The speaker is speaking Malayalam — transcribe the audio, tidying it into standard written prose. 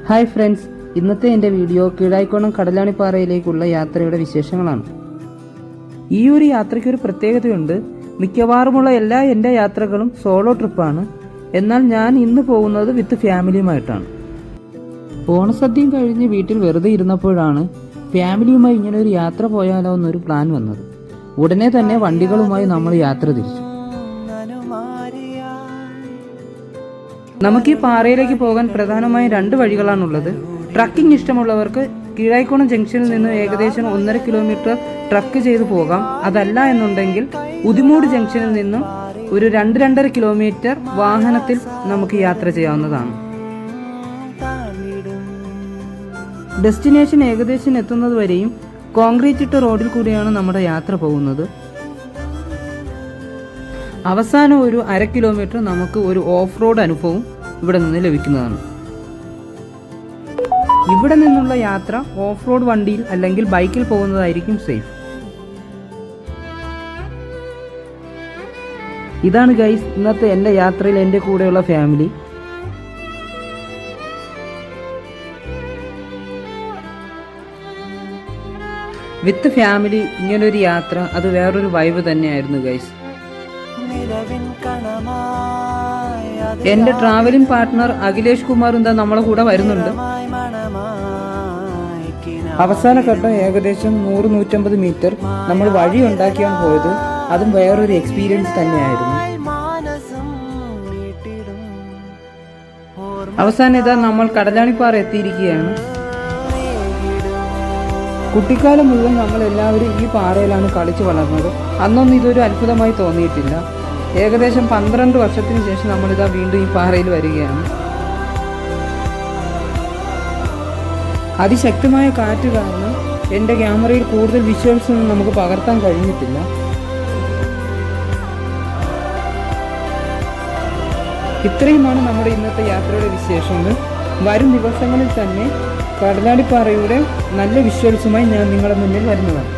ഹായ് ഫ്രണ്ട്സ്, ഇന്നത്തെ എൻ്റെ വീഡിയോ കീഴായിക്കോണം കടലാണിപ്പാറയിലേക്കുള്ള യാത്രയുടെ വിശേഷങ്ങളാണ്. ഈ ഒരു യാത്രയ്ക്ക് ഒരു പ്രത്യേകതയുണ്ട്. മിക്കവാറുമുള്ള എല്ലാ എൻ്റെ യാത്രകളും സോളോ ട്രിപ്പാണ്. എന്നാൽ ഞാൻ ഇന്ന് പോകുന്നത് വിത്ത് ഫാമിലിയുമായിട്ടാണ്. ഓണസദ്യയും കഴിഞ്ഞ് വീട്ടിൽ വെറുതെ ഇരുന്നപ്പോഴാണ് ഫാമിലിയുമായി ഇങ്ങനെ ഒരു യാത്ര പോയാലോ എന്നൊരു പ്ലാൻ വന്നത്. ഉടനെ തന്നെ വണ്ടികളുമായി നമ്മൾ യാത്ര തിരിച്ചു. നമുക്ക് ഈ പാറയിലേക്ക് പോകാൻ പ്രധാനമായും 2 വഴികളാണുള്ളത്. ട്രക്കിംഗ് ഇഷ്ടമുള്ളവർക്ക് കീഴായിക്കോണം ജംഗ്ഷനിൽ നിന്ന് ഏകദേശം 1.5 കിലോമീറ്റർ ട്രക്ക് ചെയ്ത് പോകാം. അതല്ല എന്നുണ്ടെങ്കിൽ ഉദിമൂട് ജംഗ്ഷനിൽ നിന്നും ഒരു 2-2.5 കിലോമീറ്റർ വാഹനത്തിൽ നമുക്ക് യാത്ര ചെയ്യാവുന്നതാണ്. ഡെസ്റ്റിനേഷൻ ഏകദേശം എത്തുന്നത് വരെയും കോൺക്രീറ്റ് ഇട്ട റോഡിൽ കൂടിയാണ് നമ്മുടെ യാത്ര പോകുന്നത്. അവസാനം ഒരു 1/2 കിലോമീറ്റർ നമുക്ക് ഒരു ഓഫ് റോഡ് അനുഭവം ഇവിടെ നിന്ന് ലഭിക്കുന്നതാണ്. ഇവിടെ നിന്നുള്ള യാത്ര ഓഫ് റോഡ് വണ്ടിയിൽ അല്ലെങ്കിൽ ബൈക്കിൽ പോകുന്നതായിരിക്കും സേഫ്. ഇതാണ് ഗൈസ് ഇന്നത്തെ എൻ്റെ യാത്രയിൽ എൻ്റെ കൂടെയുള്ള ഫാമിലി. വിത്ത് ഫാമിലി ഇങ്ങനൊരു യാത്ര അത് വേറൊരു വൈബ് തന്നെയായിരുന്നു ഗൈസ്. എൻ്റെ ട്രാവലിംഗ് പാർട്ട്ണർ അഖിലേഷ് കുമാർ എന്താ നമ്മളെ കൂടെ വരുന്നുണ്ട്. അവസാന ഘട്ടം ഏകദേശം 100-150 മീറ്റർ നമ്മൾ വഴി ഉണ്ടാക്കിയാണ് പോയത്. അതും വേറൊരു എക്സ്പീരിയൻസ് തന്നെയായിരുന്നു. അവസാനം ഇതാ നമ്മൾ കടലാണിപ്പാറ എത്തിയിരിക്കുകയാണ്. കുട്ടിക്കാലം മുഴുവൻ നമ്മൾ എല്ലാവരും ഈ പാറയിലാണ് കളിച്ചു വളർന്നത്. അന്നൊന്നും ഇതൊരു അത്ഭുതമായി തോന്നിയിട്ടില്ല. ഏകദേശം 12 വർഷത്തിന് ശേഷം നമ്മളിതാ വീണ്ടും ഈ പാറയിൽ വരികയാണ്. അതിശക്തമായ കാറ്റ് കാരണം എൻ്റെ ക്യാമറയിൽ കൂടുതൽ വിഷ്വൽസ് ഒന്നും നമുക്ക് പകർത്താൻ കഴിഞ്ഞിട്ടില്ല. ഇത്രയുമാണ് നമ്മുടെ ഇന്നത്തെ യാത്രയുടെ വിശേഷങ്ങൾ. വരും ദിവസങ്ങളിൽ തന്നെ കടലാണിപ്പാറയുടെ നല്ല വിഷ്വൽസുമായി ഞാൻ നിങ്ങളുടെ മുന്നിൽ വരുന്നതാണ്.